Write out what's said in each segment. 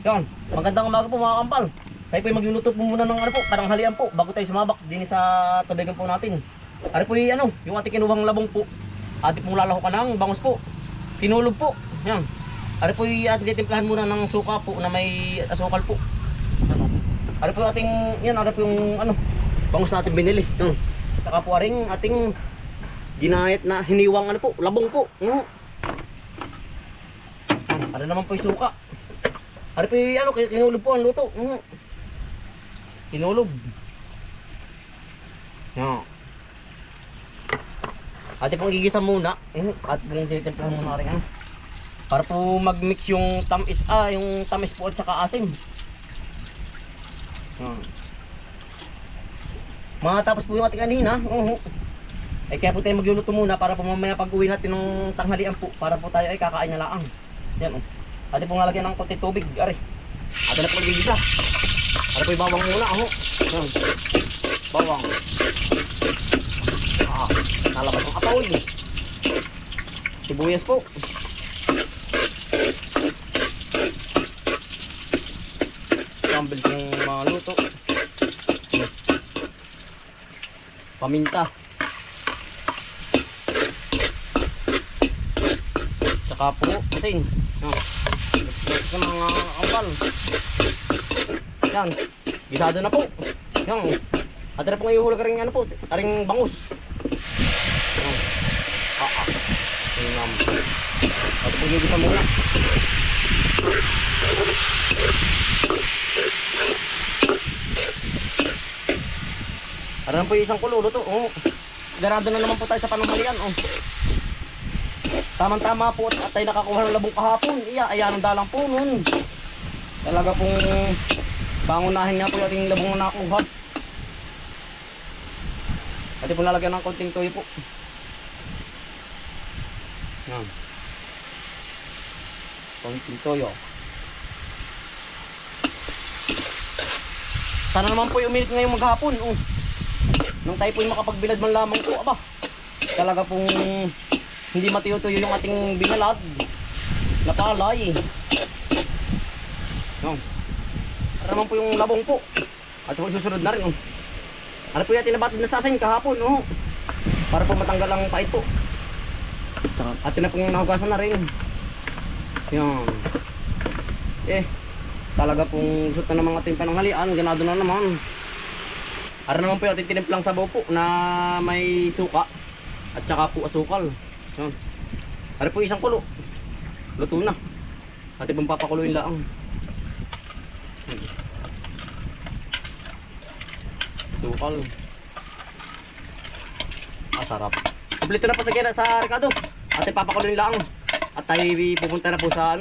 Yan, magandang umaga po mga kampal. Tayo po magluluto po muna ng ano po, pananghalian po bago tayo sumabak din sa tubigan po natin. Ari po yung ating kinuhang labong po. Ating pong lalahukan ng bangus po. Kinulog po. Yan. Ari po yung ating titimplahan muna ng suka po na may asukal po. Ano? Ari po ating ari po yung bangus natin binili. Yan. Saka po aring ating ginayat na hiniwang po, labong po. Ari naman po yung suka. Ari po yung kinulog po ang luto. Kinulog. Yan. Atin pong gigisa muna. At pong titimplahan muna rin para po mag-mix yung tamis po at saka asim. Matapos po yung ating kanina. Ay kaya po tayo magluluto muna para po mamaya pag uwi natin ng tanghalian po, para po tayo ay kakain na laang. Yan atin pong lalagyan ng konti tubig. Ari. Atin na po gigisa. Ari po yung bawang muna. Yan. Bawang. Nalabas ang apoy. Sibuyas po. Sambil yung mga luto. Paminta. Saka po asin. Sa mga kampal. Yan. Gisado na po. Yan. At na po ngayon hulog rin aring bangus. At po yung gisa muna. Aran po yung isang kulo luto. Garado na naman po tayo sa pananghalian. Tamang-tama po at tayo nakakuha ng labong kahapon. Ayan ang dalang po nun. Talaga pong bangunahin nga po yung ating labong na nakuha. At po nalagyan ng konting toyo po. Yan. Konting toyo. Sana naman po yung uminit ngayong maghapon. Nung tayo po yung makapagbilad man lamang po. Aba, talaga pong hindi matuyo-tuyo yung ating binalad na palay. Para naman po yung labong po. At po susunod na rin. Ano po yung tinabatid na sasayin kahapon. Para po matanggal ang pait po. At na po yung nahugasan na rin. Yan. Talaga pong suot na ng mga ating pananghalian. Ganado na naman. Ara naman po yung ating tinimplang sabaw po na may suka at saka po asukal. Yan. Ara po isang kulo. Luto na. Ating pong papakuluin lang. Asukal. Sarap. Kompleto na po sa Ricardo. Ating papakuluin lang. At tayo pupunta na po sa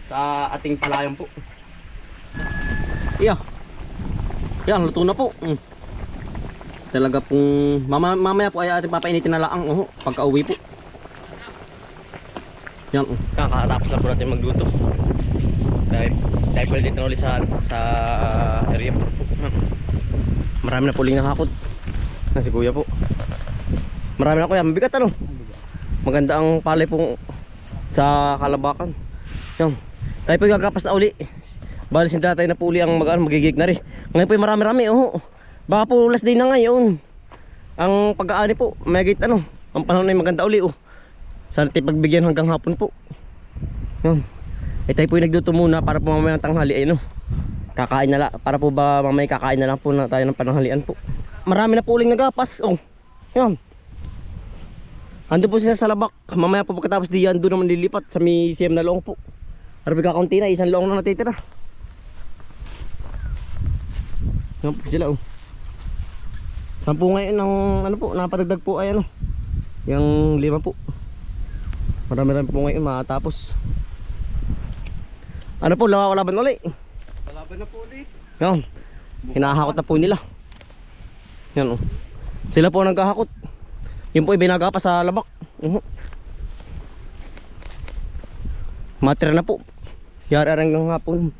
sa ating palayan po. Yan, luto na po. Talaga pong mamaya po ay ating papainitin na lang pagka-uwi po. Yan, kakatapos na po natin magluto. Dahil po dito na ulit sa area po. Marami na po ling nakakot na si kuya po. Marami na kuya, mabigat maganda ang palay po sa Kalabakan. Yan, tayo po gagapas na uli. Bali sinta tayo na po uli ang magigig na rin. Ngayon po marami-rami. Baka po last day na ngayon. Ang pag-aani po may gate ang panahon ay maganda uli. Sana tayo pagbigyan hanggang hapon po. Yan. Tayo po nagduto muna para po mamaya ng tanghali ay kakain na lang. Para po ba mamaya kakain na lang po na tayo ng pananghalian po. Marami na po uling nagapas. Yan. Ando po sila sa labak. Mamaya po pagkatapos diyan doon naman lilipat sa may siyem na loong po. Arabi kakaunti na, isang loong na natitira. Yan po sila 10 ngayon ng napatagdag po ay yung 5 po. Marami po ngayon matapos. Po, lalaban ulit. Lalaban na po ulit. Yan. Hinahakot na po nila. Yan sila po nagkahakot. Yun po ibinagapa sa labak. Matira na po. Yari arang ng hapon.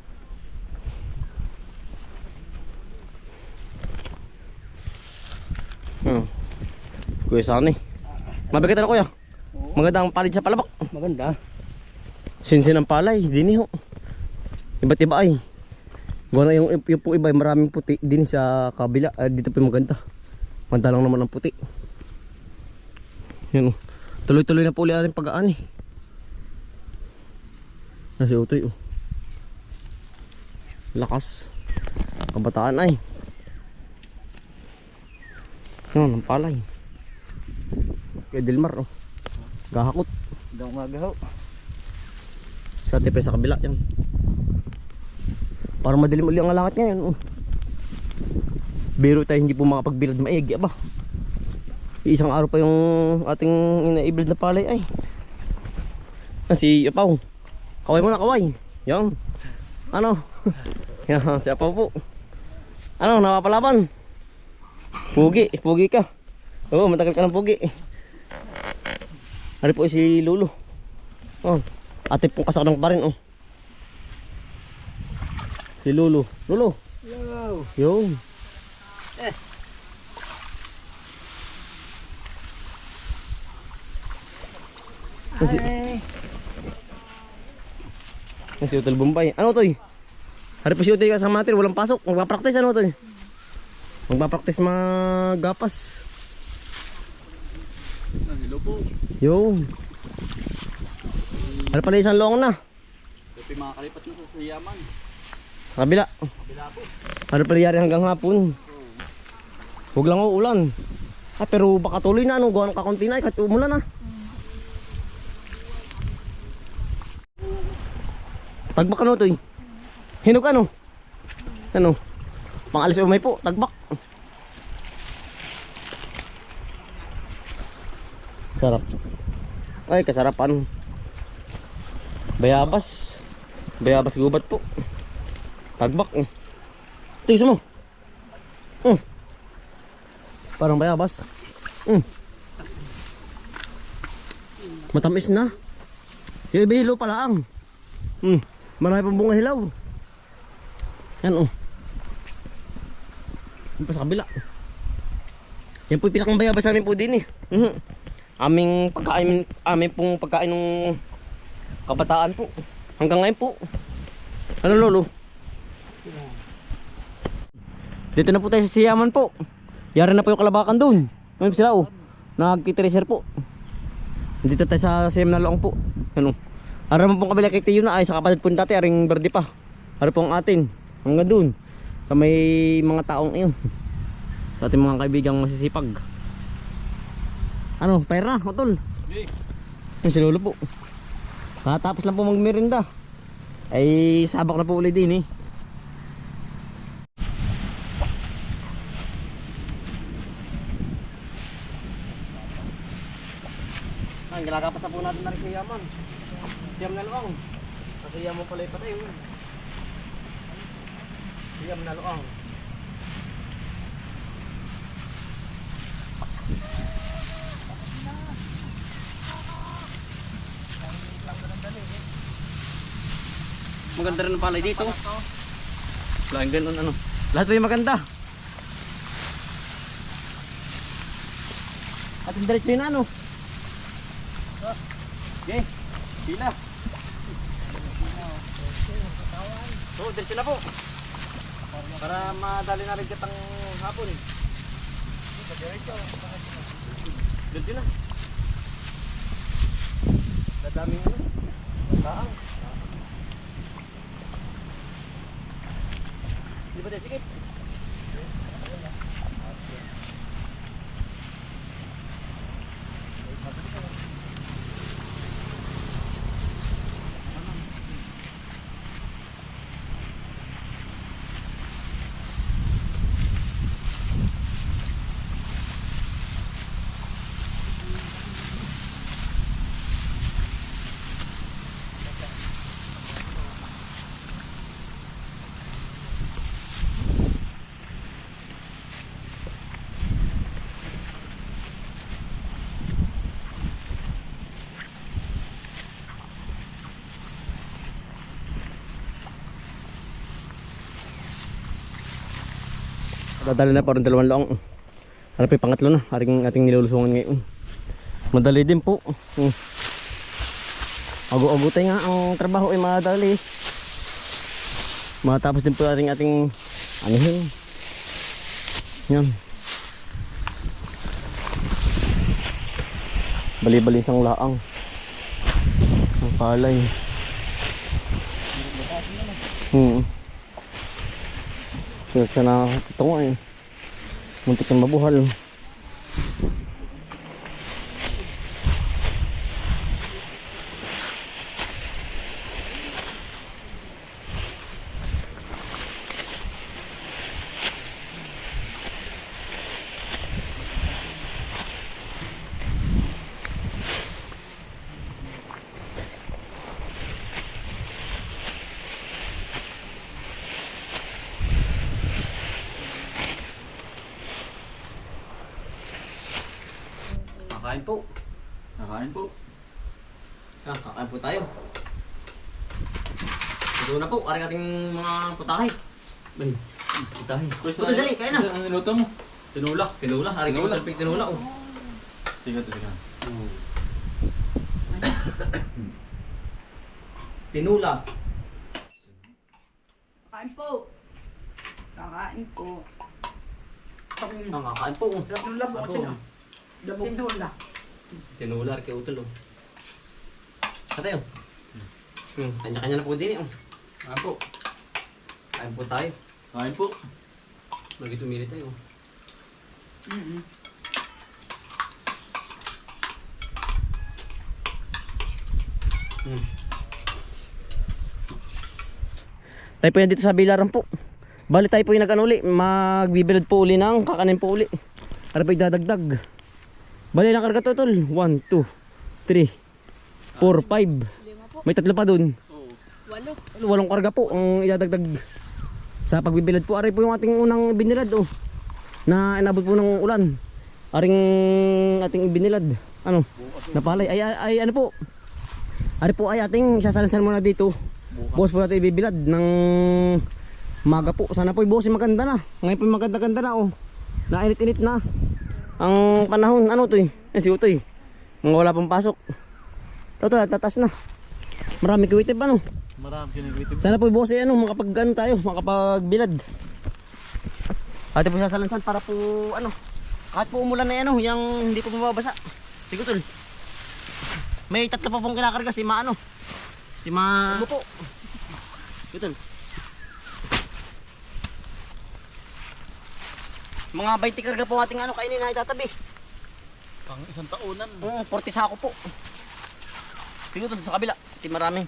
Kuya Sani. Mabigat na kuya. Maganda ang palid sa palabak. Maganda. Sinsin ang palay, dini ho. Iba't iba ay. Gawa na yung po iba ay maraming puti din sa kabila. Dito po yung maganda. Maganda lang naman ang puti. Yan oh. Tuloy-tuloy na po ulit ating pag-aan eh. Nasi utoy oh. Lakas. Kabataan ay. Yan ang palay. Kay Delmar oh. Gahakot. Daw magahaw. Sa tipe sa kabila yan. Para madilim uli ang langit ngayon oh. Biro tayo hindi po makapagbilad maigi ba. Isang araw pa yung ating ina-build na palay ay. Si Apaw. Kaway muna kaway. Yan. Ano? Yan si Apaw po. Ano napapalaban? Pugi ka. Oo matagal ka ng pugi. Hari po si Lolo. Oh, ate pong kasaknang pa rin oh. Si Lolo. Lolo. Yo. Yun. Kasi si Hotel Bombay. Ano to? Hari pa si Hotel sa mater, walang pasok. Magpa-practice ano to? Magpa-practice magapas. Hello po. Yo. Hari pala isang long na. Ito yung mga kalipat na sa yaman. Kabila. Kabila po. Hari pala yari hanggang hapon. Huwag lang uulan. Ah, pero baka tuloy na ano, gawa ng kakunti na, kahit umulan na. Tagbak ano to eh? Hinog ano? Ano? Pangalis umay po, tagbak. Sarap. Ay, kasarapan. Bayabas. Bayabas gubat po. Tagbak. Tingis mo. Parang bayabas. Matamis na. Yung iba hilaw pala ang. Marami pang bunga hilaw. Yan oh. Yan pa sa kabila. Yan po yung pinakang bayabas namin po din eh. Aming pong pagkain ng kabataan po. Hanggang ngayon po. Ano lolo? Dito na po tayo sa Siyaman po. Yari na po yung kalabakan doon. Ano sila oh. Nagtitreasure po. Dito tayo sa Siyaman na loong po. Ano? Araw mo pong kabila kay Tiyo na ay sa kapatid po dati aring berde pa. Araw po ang atin. Hanggang doon. Sa may mga taong iyon. Sa ating mga kaibigang masisipag. Ano? Pera na, matol. Yung si lolo po. Tapos lang po magmerinda. Ay sabak na po ulit din eh. Ang ginagapas na po natin na rin sa Yaman. Siyam na luang. Kasi Yaman pala ipatay yun. Siyam na luang. Maganda rin ang palay dito. Lahat ganun ano. Lahat ba yung maganda? At yung diretso yun ano. Okay, pila. So, diretso na po. Para madali na rin kitang hapon. Diretso na. Dadaming ano. Taang. Di ba tayo? Sige. Dadali na parang dalawang laong. Ano pa yung pangatlo na ating nilulusungan ngayon. Madali din po. Agu-agutay nga ang trabaho ay madali. Matapos din po ating ano yun. Yan. Bali-bali isang laang. Ang palay. Sa nakakatungo eh. Muntik na mabuhal. Kakain po. Nakain po. Kakain po tayo. Ito na po, aring ating mga putahe. Putahe. Ito dali, kaya na. Ano niluto mo? Tinula. Aring Tinula. talpig tinula oh. Sige. Tinula. Kain po. Kakain ko. Kakain po. Tinula po kasi na. Tinula. Tinula, aring kay utol oh. Katayo. Kanya-kanya na po din eh oh. Kain po. Kain po tayo. Kain po. Lagi tumili tayo. Tayo po yan dito sa Bilaran po. Bali tayo po yung nag-anuli. Magbibilad po uli ng kakanin po uli. Ano pa idadagdag. Bali lang karga to tol. 1, 2, 3, 4, 5. May 3 pa dun. Walong karga po ang idadagdag sa pagbibilad po. Ari po yung ating unang binilad oh. Na inabot po ng ulan. Aring ating ibinilad. Ano? Napalay. Ay ano po. Ari po ay ating sasalansan muna dito. Bukas po natin ibibilad ng maga po. Sana po bukas maganda na. Ngayon po maganda-ganda na oh. Nainit-init na. Ang panahon ano to eh. Si Utoy. Mga wala pang pasok. Toto tatas na. Marami kiwitib ano. Marami kinagwitib. Sana po bukas ay ano makapag ano tayo, makapagbilad. Ate po sasalansan para po ano. Kahit po umulan na ano, yung hindi po mababasa. Sige tol. May 3 pa pong kinakarga si Ma ano. Si Ma ano po. Sige tol. Mga 20 karga po ating ano kainin na itatabi. Pang isang taunan. 40 sako po. Sige tol sa kabila. Iti marami.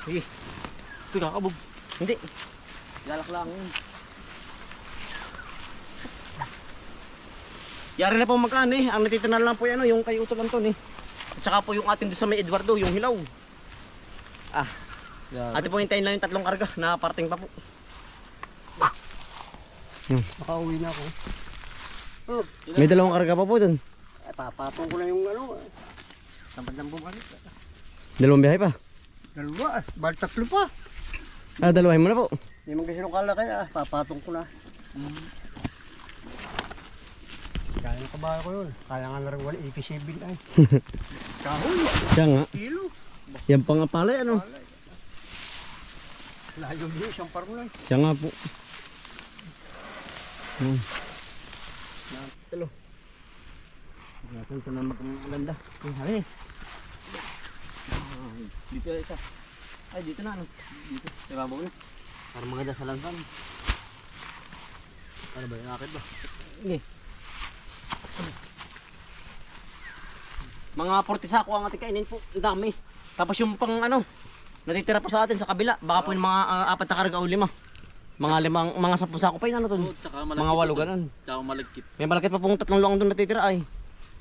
Sige. Ito kakabog. Hindi. Lalak lang yun. Yari na po magkano eh. Ang natitira lang po yan yung kay Utol Anton eh. At saka po yung atin doon sa may Eduardo, yung hilaw. Ate po hintayin lang yung 3 karga na parting pa po. Makauwi na ako. Oh, May 2 karga pa po doon. papatong ko na yung ano. Tamad ng bumalik. 2 biyahe pa. Dalawa, bali 3 pa. 2 mo na po. Hindi man kasi nung kala kaya, papatong ko na. Kaya na kabayo ko yun. Kaya nga na rin 187 ay. Kahoy, Siya nga. kilo. Yan pa nga pala ano. Layo din, isang parmo lang. Siya nga po. Talo. Ito na maganda. Hari. Dito isa. Ay dito na ano. Dito. Ibabaw na. Para maganda sa lansan. Ano ba yung akit ba? Hindi. Mga 40 sako ang ating kainin po. Ang dami. Tapos yung pang ano, natitira pa sa atin sa kabila. Baka po yung mga 4 na karga o 5. Mga 10 sako pa yun ano to. Tsaka Mga 8 ganun. Tsaka malagkit. May malakit pa pong 3 luang doon natitira ay.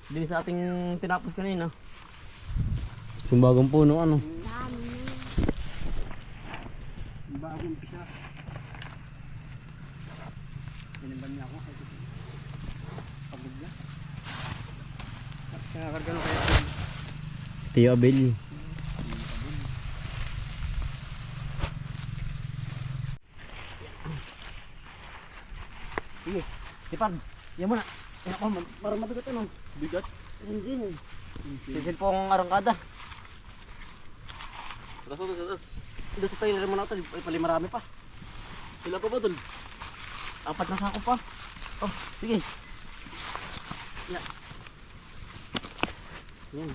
Din sa ating tinapos kanina. Yung bagong puno ano. Bagong pisa. Piniban niya ako. Pagod na. Kaya karga na kaya. Tiyo Abel. Sige, Tipad. Yan muna. Yan ako, para mabigat ano. Bigat. Sisil po ang arangkada. Tatas. doon sa trailer mo na ito, ay pali marami pa. Sila pa ba tol? 4 na sako pa. Oh, sige. Yan. Yan.